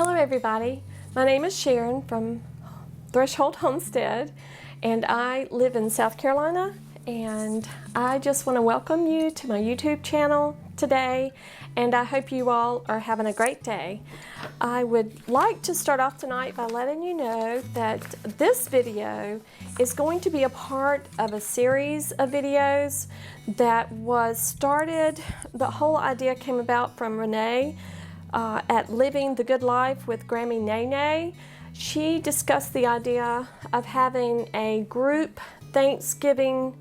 Hello everybody, my name is Sharon from Threshold Homestead and I live in South Carolina, and I just want to welcome you to my YouTube channel today, and I hope you all are having a great day. I would like to start off tonight by letting you know that this video is going to be a part of a series of videos that was started. The whole idea came about from Renee at Living the Good Life with Grammy Nene. She discussed the idea of having a group Thanksgiving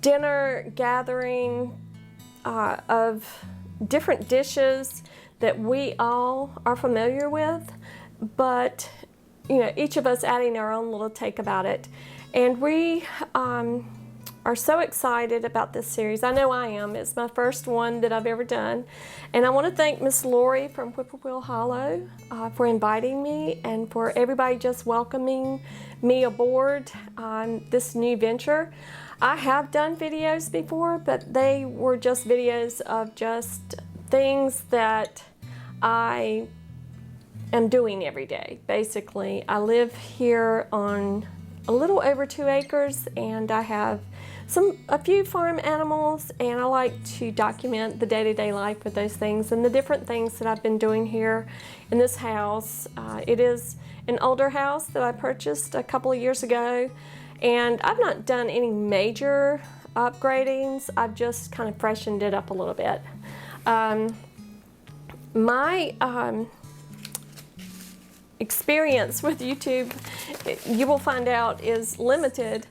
dinner gathering of different dishes that we all are familiar with, but you know, each of us adding our own little take about it. And we are so excited about this series. I know I am. It's my first one that I've ever done. And I want to thank Miss Lori from Whippoorwill Hollow for inviting me, and for everybody just welcoming me aboard on this new venture. I have done videos before, but they were just videos of just things that I am doing every day. Basically, I live here on a little over 2 acres, and I have a few farm animals, and I like to document the day-to-day life with those things and the different things that I've been doing here in this house. It is an older house that I purchased a couple of years ago, and I've not done any major upgradings. I've just kind of freshened it up a little bit. My experience with YouTube, you will find out, is limited,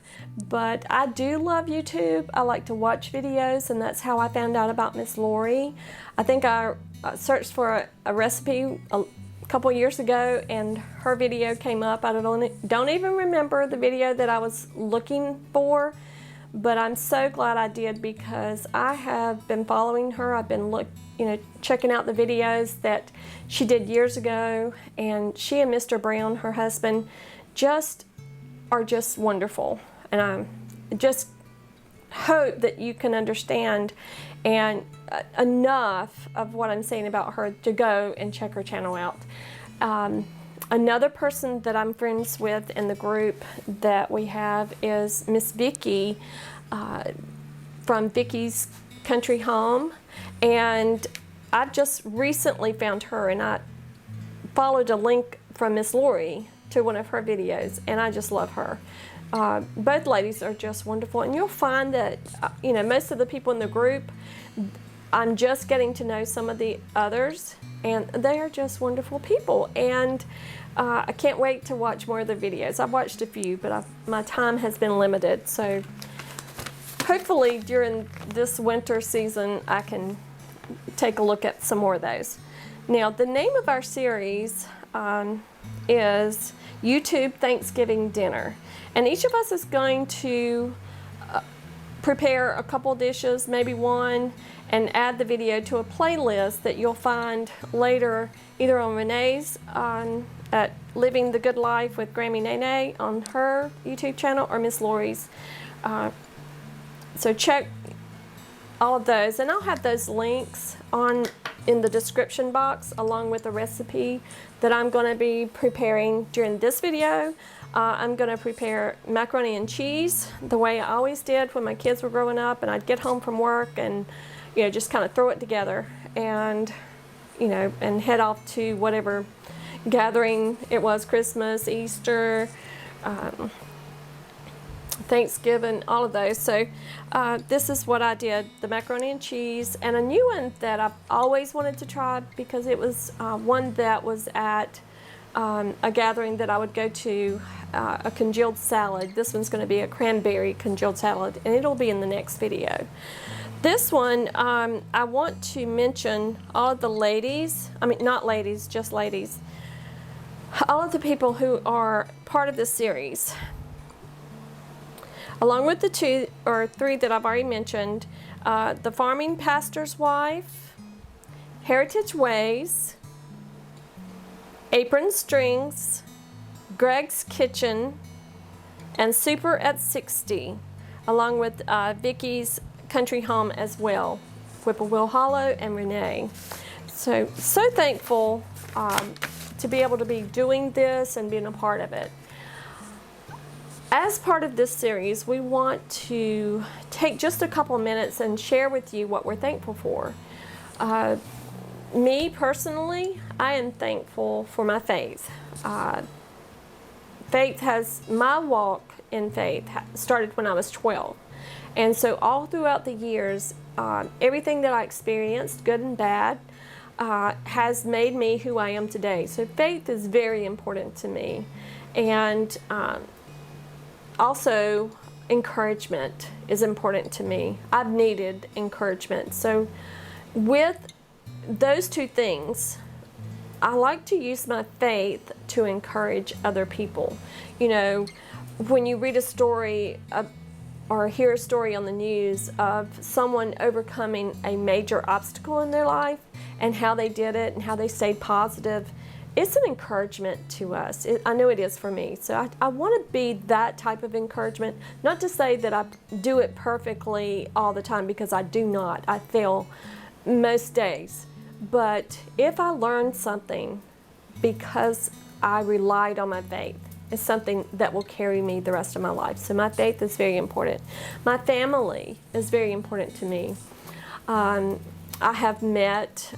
but I do love YouTube. I like to watch videos, and that's how I found out about Miss Lori. I think I searched for a recipe a couple years ago, and her video came up. I don't even remember the video that I was looking for, but I'm so glad I did, because I have been following her. I've been checking out the videos that she did years ago, and she and Mr. Brown, her husband, are just wonderful. And I just hope that you can understand and enough of what I'm saying about her to go and check her channel out. Another person that I'm friends with in the group that we have is Miss Vicky from Vicky's Country Home, and I've just recently found her, and I followed a link from Miss Lori to one of her videos, and I just love her. Both ladies are just wonderful, and you'll find that most of the people in the group, I'm just getting to know some of the others, and they are just wonderful people, and I can't wait to watch more of their videos. I've watched a few, but my time has been limited, so hopefully during this winter season I can take a look at some more of those. Now, the name of our series is YouTube Thanksgiving Dinner, and each of us is going to prepare a couple dishes, maybe one, and add the video to a playlist that you'll find later either on Renee's at Living the Good Life with Grammy Nene on her YouTube channel, or Miss Lori's. So check all of those, and I'll have those links in the description box, along with the recipe that I'm going to be preparing during this video. I'm going to prepare macaroni and cheese the way I always did when my kids were growing up, and I'd get home from work and just kind of throw it together and and head off to whatever gathering it was, Christmas, Easter, Thanksgiving, all of those. So this is what I did, the macaroni and cheese, and a new one that I've always wanted to try, because it was one that was at a gathering that I would go to, a congealed salad. This one's going to be a cranberry congealed salad, and it'll be in the next video. This one, I want to mention all of the ladies, not ladies, just ladies, all of the people who are part of this series, along with the 2 or 3 that I've already mentioned: the Farming Pastor's Wife, Heritage Ways, Apron Strings, Greg's Kitchen, and Super at 60, along with Vicky's Country Home as well, Whippoorwill Hollow and Renee. So thankful to be able to be doing this and being a part of it. As part of this series, we want to take just a couple minutes and share with you what we're thankful for. Me personally, I am thankful for my faith. My walk in faith started when I was 12. And so all throughout the years, everything that I experienced, good and bad, has made me who I am today. So faith is very important to me. And also, encouragement is important to me. I've needed encouragement. So with those two things, I like to use my faith to encourage other people. You know, when you read a story or hear a story on the news of someone overcoming a major obstacle in their life and how they did it and how they stayed positive, it's an encouragement to us. I know it is for me. So I want to be that type of encouragement. Not to say that I do it perfectly all the time, because I do not. I fail most days. But if I learned something because I relied on my faith, it's something that will carry me the rest of my life. So my faith is very important. My family is very important to me. I have met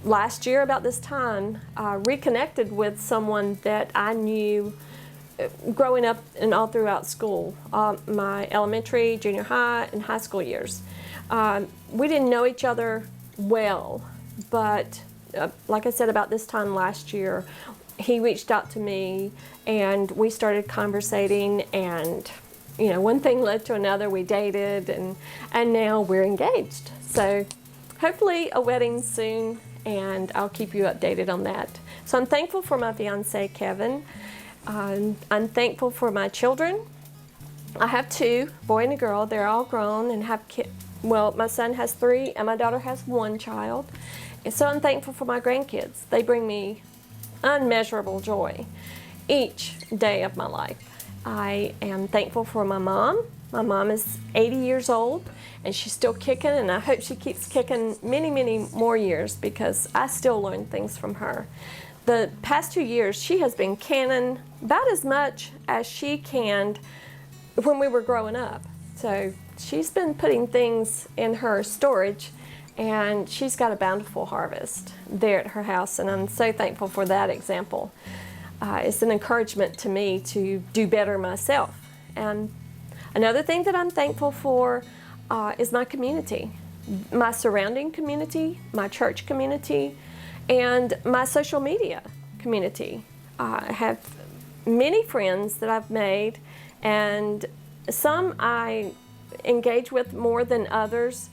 last year about this time, reconnected with someone that I knew growing up and all throughout school, my elementary, junior high, and high school years. We didn't know each other well, but like I said, about this time last year, he reached out to me and we started conversating, and you know, one thing led to another. We dated, and now we're engaged. So hopefully a wedding soon, and I'll keep you updated on that. So I'm thankful for my fiance, Kevin. I'm thankful for my children. I have two, boy and a girl. They're all grown and have kids. Well, my son has 3 and my daughter has 1 child. And so I'm thankful for my grandkids. They bring me unmeasurable joy each day of my life. I am thankful for my mom. My mom is 80 years old and she's still kicking, and I hope she keeps kicking many, many more years, because I still learn things from her. The past 2 years, she has been canning about as much as she canned when we were growing up. So she's been putting things in her storage, and she's got a bountiful harvest there at her house, and I'm so thankful for that example. It's an encouragement to me to do better myself. And another thing that I'm thankful for is my community, my surrounding community, my church community, and my social media community. I have many friends that I've made, and some I engage with more than others,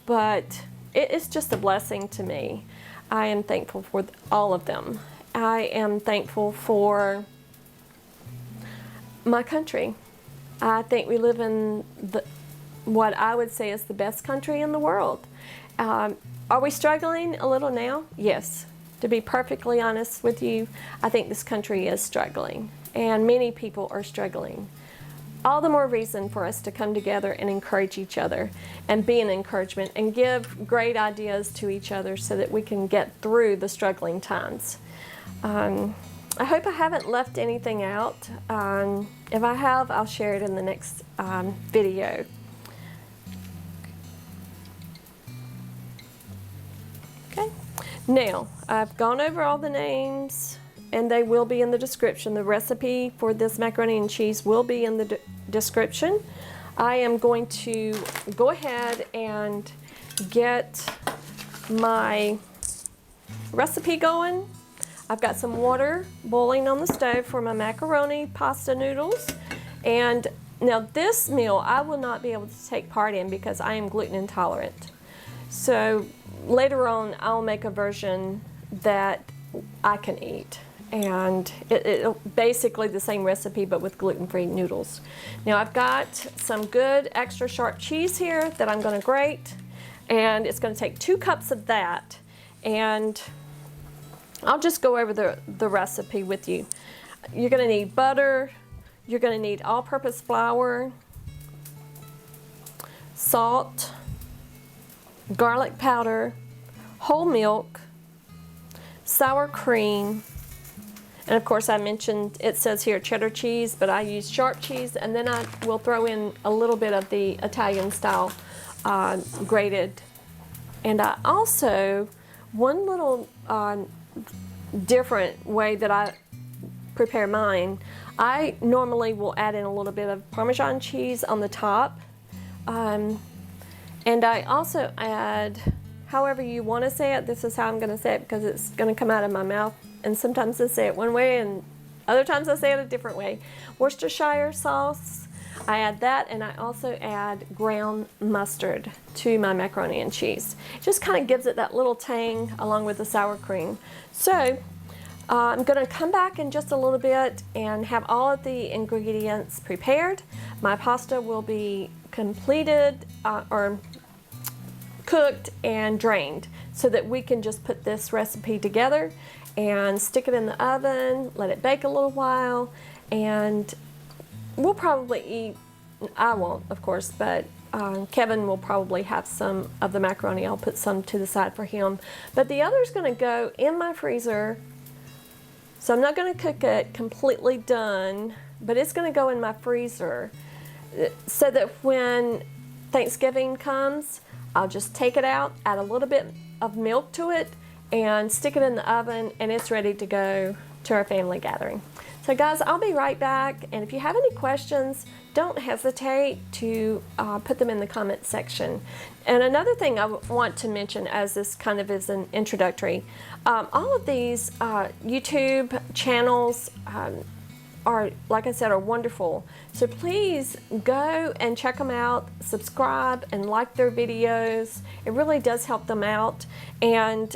but it's just a blessing to me. I am thankful for all of them. I am thankful for my country. I think we live in what I would say is the best country in the world. Are we struggling a little now? Yes. To be perfectly honest with you, I think this country is struggling, and many people are struggling. All the more reason for us to come together and encourage each other and be an encouragement and give great ideas to each other so that we can get through the struggling times. I hope I haven't left anything out. If I have, I'll share it in the next video. Okay. Now, I've gone over all the names, and they will be in the description. The recipe for this macaroni and cheese will be in the description. I am going to go ahead and get my recipe going. I've got some water boiling on the stove for my macaroni pasta noodles. And now this meal I will not be able to take part in because I am gluten intolerant. So later on I'll make a version that I can eat. And it's basically the same recipe but with gluten-free noodles. Now I've got some good extra sharp cheese here that I'm going to grate, and it's going to take 2 cups of that, and I'll just go over the recipe with you. You're going to need butter, you're going to need all-purpose flour, salt, garlic powder, whole milk, sour cream, and of course I mentioned, it says here cheddar cheese, but I use sharp cheese, and then I will throw in a little bit of the Italian style grated. And I also, one little different way that I prepare mine, I normally will add in a little bit of Parmesan cheese on the top, and I also add, however you want to say it, this is how I'm going to say it because it's going to come out of my mouth, and sometimes I say it one way and other times I say it a different way. Worcestershire sauce, I add that, and I also add ground mustard to my macaroni and cheese. It just kind of gives it that little tang along with the sour cream. So I'm going to come back in just a little bit and have all of the ingredients prepared. My pasta will be completed or cooked and drained so that we can just put this recipe together and stick it in the oven, let it bake a little while, and we'll probably eat, I won't of course, but Kevin will probably have some of the macaroni. I'll put some to the side for him, but the other's going to go in my freezer. So I'm not going to cook it completely done, but it's going to go in my freezer so that when Thanksgiving comes, I'll just take it out, add a little bit of milk to it, and stick it in the oven, and it's ready to go to our family gathering. So guys, I'll be right back, and if you have any questions, don't hesitate to put them in the comment section. And another thing I want to mention, as this kind of is an introductory, all of these YouTube channels are, like I said, are wonderful. So please go and check them out, subscribe and like their videos. It really does help them out. And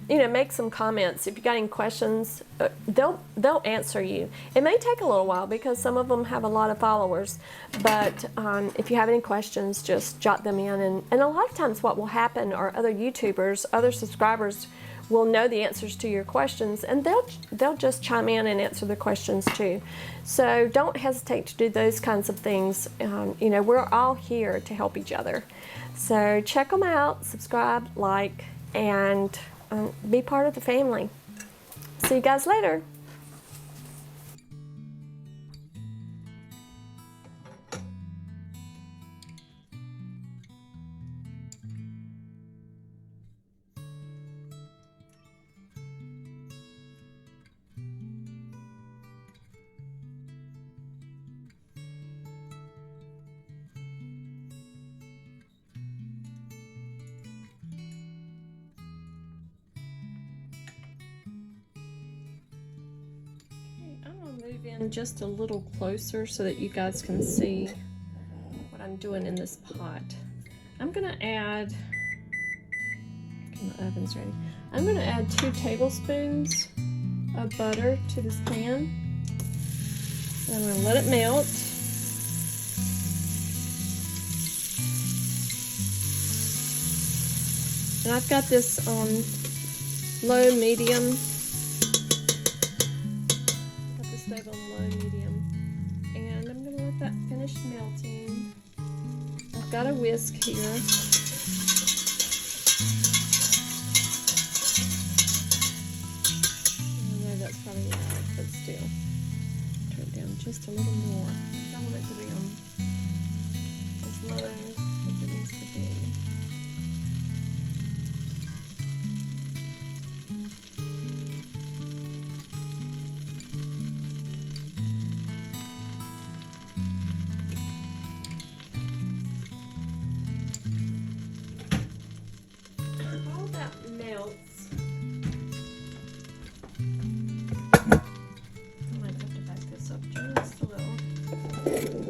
you know, make some comments. If you got any questions, they'll answer you. It may take a little while because some of them have a lot of followers, but if you have any questions, just jot them in. And a lot of times what will happen are other YouTubers, other subscribers will know the answers to your questions, and they'll just chime in and answer the questions too. So don't hesitate to do those kinds of things. You know, we're all here to help each other. So check them out, subscribe, like, and be part of the family. See you guys later. Move in just a little closer so that you guys can see what I'm doing in this pot. I'm gonna add, my oven's ready. I'm gonna add 2 tablespoons of butter to this pan. And I'm gonna let it melt. And I've got this on low, medium. Stove on low, medium, and I'm going to let that finish melting. I've got a whisk here. I know that's probably loud, but still. Turn it down just a little more. I want it to be on as low as it needs to be.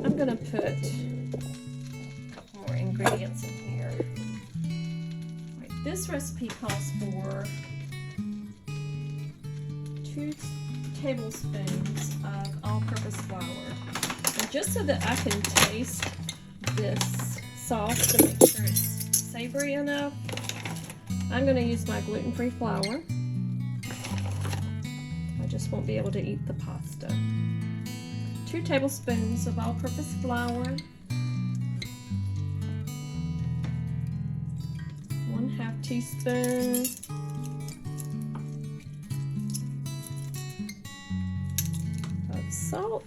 I'm going to put a couple more ingredients in here. Right, this recipe calls for 2 tablespoons of all-purpose flour. And just so that I can taste this sauce to make sure it's savory enough, I'm going to use my gluten-free flour. I just won't be able to eat the pasta. 2 tablespoons of all-purpose flour, 1/2 teaspoon salt.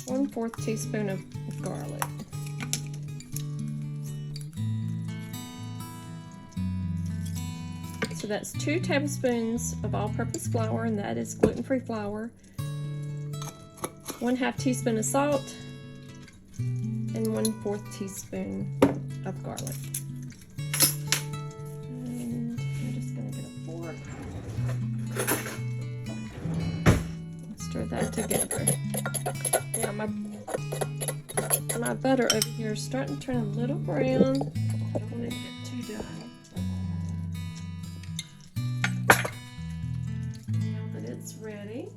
One-fourth teaspoon of garlic. So that's 2 tablespoons of all-purpose flour, and that is gluten-free flour. 1/2 teaspoon of salt, and 1/4 teaspoon of garlic. And I'm just going to get a fork. Stir that together. Now my butter over here is starting to turn a little brown. I don't want it to get too done. Now that it's ready,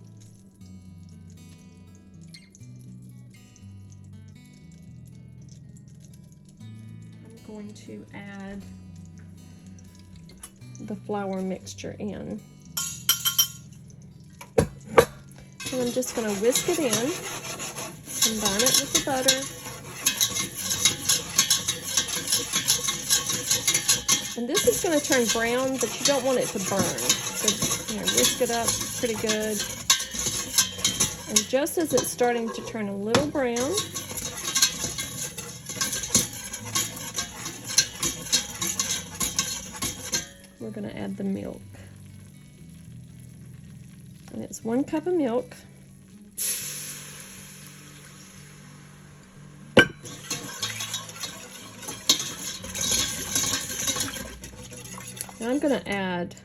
I'm going to add the flour mixture in. And I'm just going to whisk it in, combine it with the butter, and this is going to turn brown, but you don't want it to burn. So, whisk it up pretty good. And just as it's starting to turn a little brown, we're going to add the milk. And it's 1 cup of milk. And I'm going to add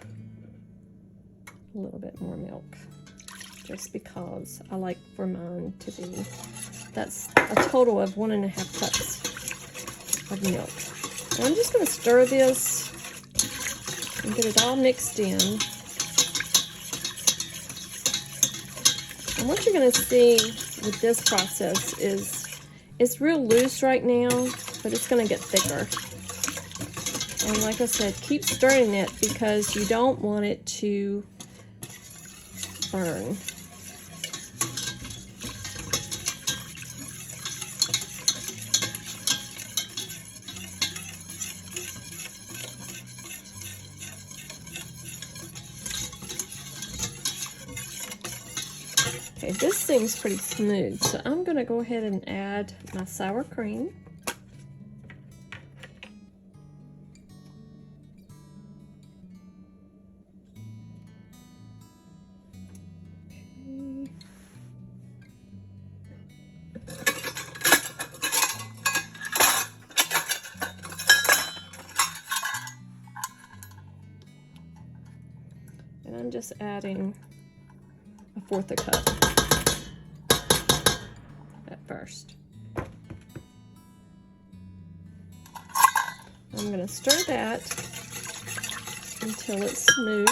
a little bit more milk, just because I like for mine to be, that's a total of 1.5 cups of milk. And I'm just going to stir this and get it all mixed in. And what you're going to see with this process is it's real loose right now, but it's going to get thicker. And like I said, keep stirring it because you don't want it to burn. Okay, this seems pretty smooth, so I'm going to go ahead and add my sour cream. And I'm just adding 1/4 cup at first. I'm going to stir that until it's smooth.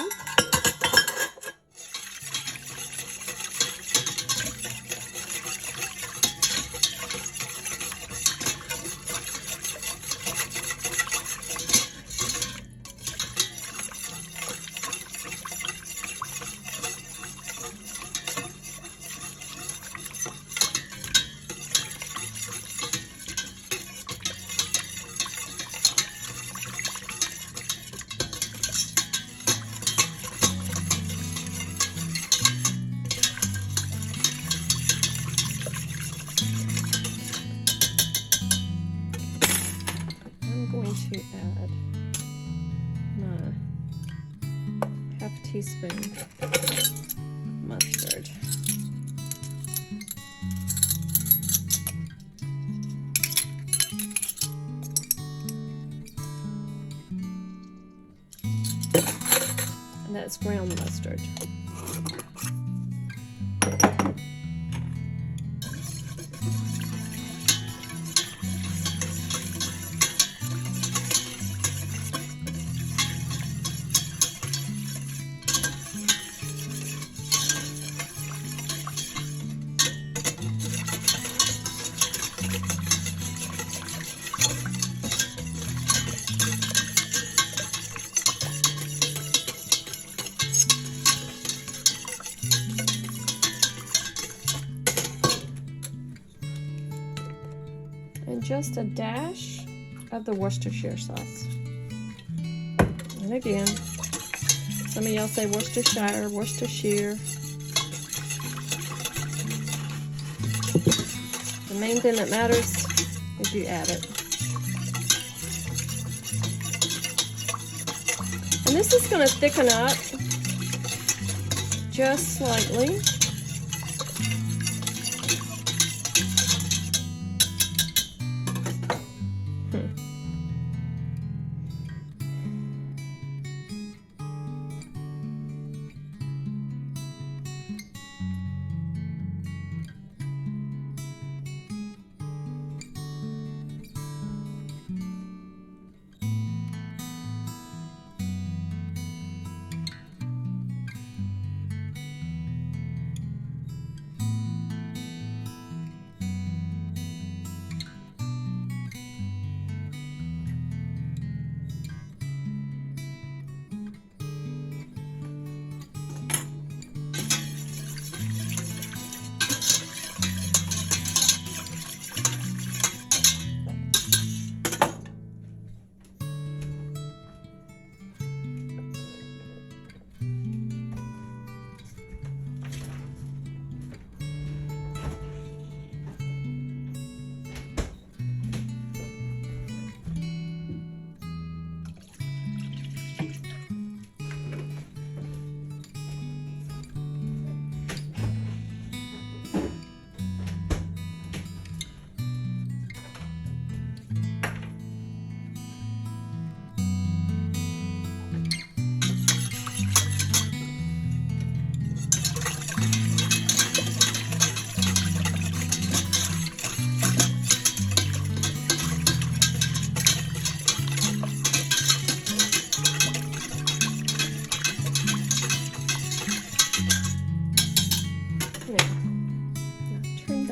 To add my 1/2 teaspoon mustard. And that's ground mustard. just a dash of the Worcestershire sauce. And again, some of y'all say Worcestershire, Worcestershire. The main thing that matters is you add it. And this is going to thicken up just slightly.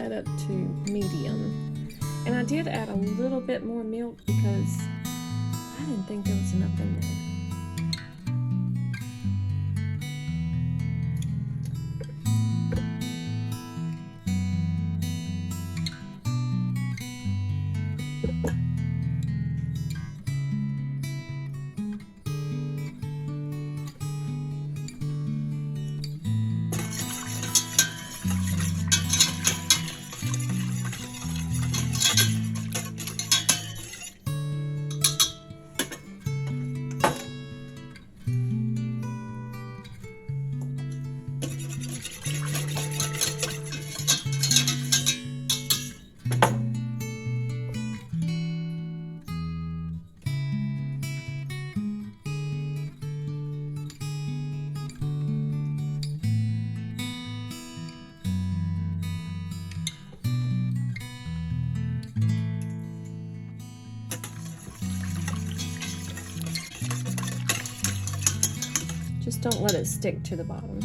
Up to medium, and I did add a little bit more milk because I didn't think there was enough in there. Just don't let it stick to the bottom.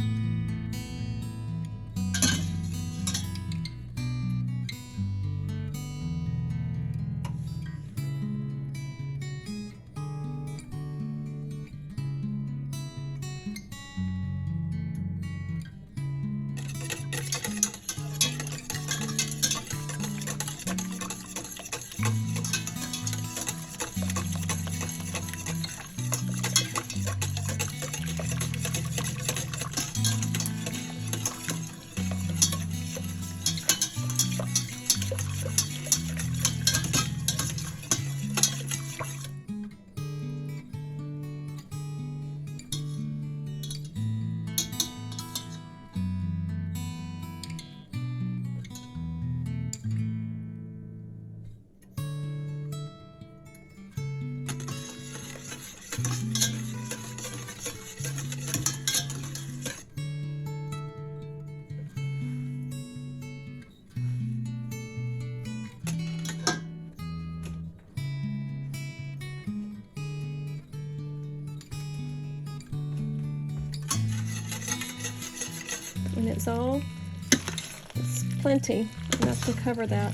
And it's plenty, enough to cover that.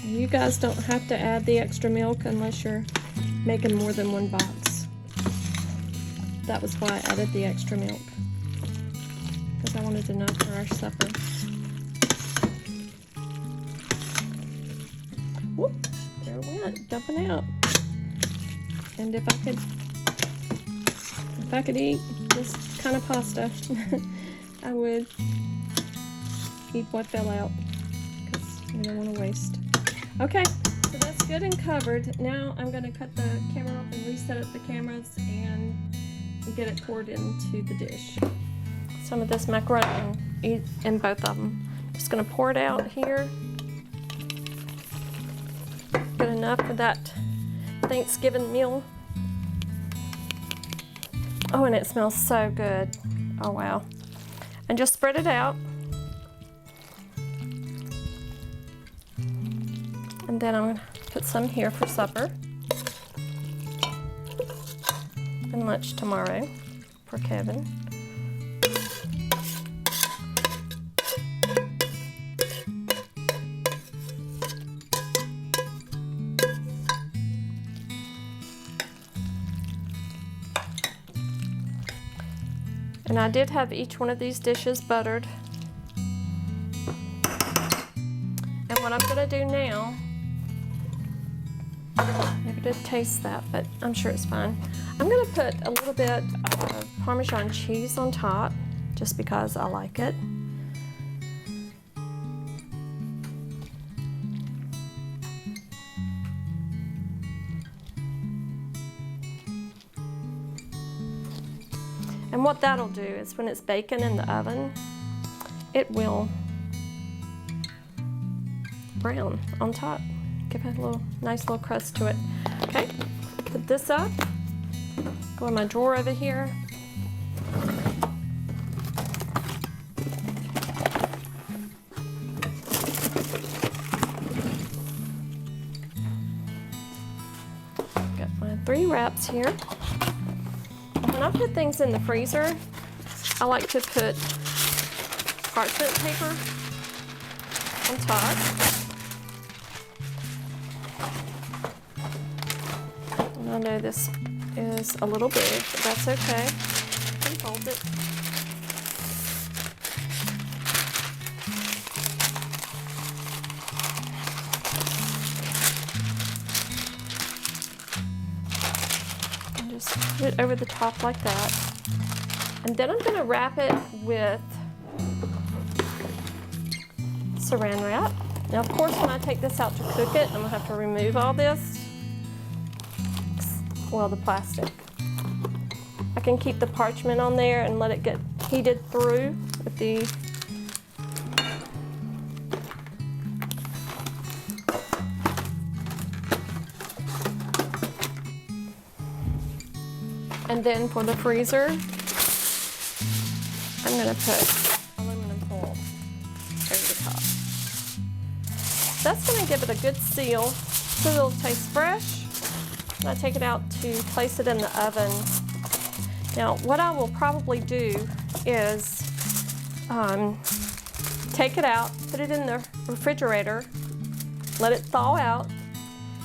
You guys don't have to add the extra milk unless you're making more than one box. That was why I added the extra milk, because I wanted enough for our supper. Whoop, there it went, dumping out. And if I could eat this kind of pasta, I would eat what fell out, because we don't want to waste. Okay, so that's good and covered. Now I'm going to cut the camera off and reset up the cameras and get it poured into the dish. Some of this macaroni in both of them. Just going to pour it out here. Good enough for that Thanksgiving meal. Oh, and it smells so good. Oh, wow. And just spread it out. And then I'm going to put some here for supper and lunch tomorrow for Kevin. And I did have each one of these dishes buttered. And what I'm going to do now, never did taste that, but I'm sure it's fine. I'm going to put a little bit of Parmesan cheese on top, just because I like it. And what that'll do is when it's baking in the oven, it will brown on top. Give it a little nice little crust to it. Okay, put this up. Go in my drawer over here. Got my 3 wraps here. When I put things in the freezer, I like to put parchment paper on top. And I know this is a little big, but that's okay. I can fold it. Just put it over the top like that. And then I'm going to wrap it with saran wrap. Now, of course, when I take this out to cook it, I'm going to have to remove all this. Well, the plastic. I can keep the parchment on there and let it get heated through with the And then for the freezer, I'm going to put aluminum foil over the top. That's going to give it a good seal so it'll taste fresh. And I take it out to place it in the oven. Now, what I will probably do is take it out, put it in the refrigerator, let it thaw out,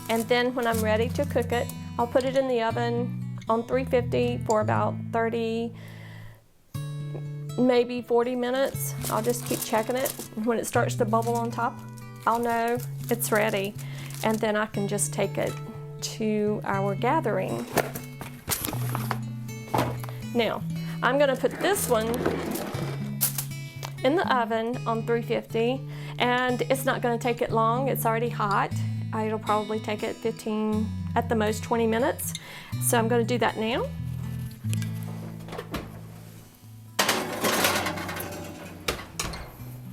and then when I'm ready to cook it, I'll put it in the oven on 350 for about 30, maybe 40 minutes. I'll just keep checking it. When it starts to bubble on top, I'll know it's ready. And then I can just take it to our gathering. Now, I'm gonna put this one in the oven on 350, and it's not gonna take it long. It's already hot. It'll probably take it 15, at the most 20 minutes. So I'm going to do that now.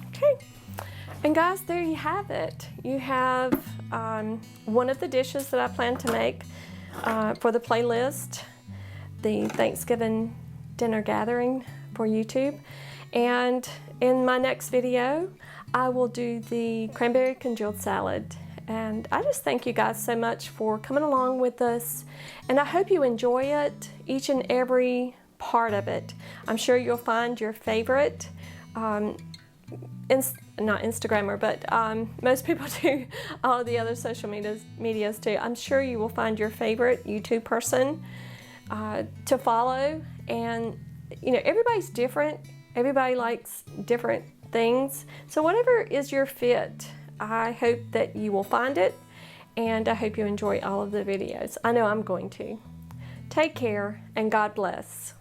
Okay, and guys, there you have it. You have one of the dishes that I plan to make for the playlist, the Thanksgiving dinner gathering for YouTube. And in my next video, I will do the cranberry congealed salad. And I just thank you guys so much for coming along with us. And I hope you enjoy it, each and every part of it. I'm sure you'll find your favorite, not Instagrammer, but most people do all of the other social medias too. I'm sure you will find your favorite YouTube person to follow. And you know, everybody's different. Everybody likes different things. So whatever is your fit, I hope that you will find it and I hope you enjoy all of the videos. I know I'm going to. Take care, and God bless.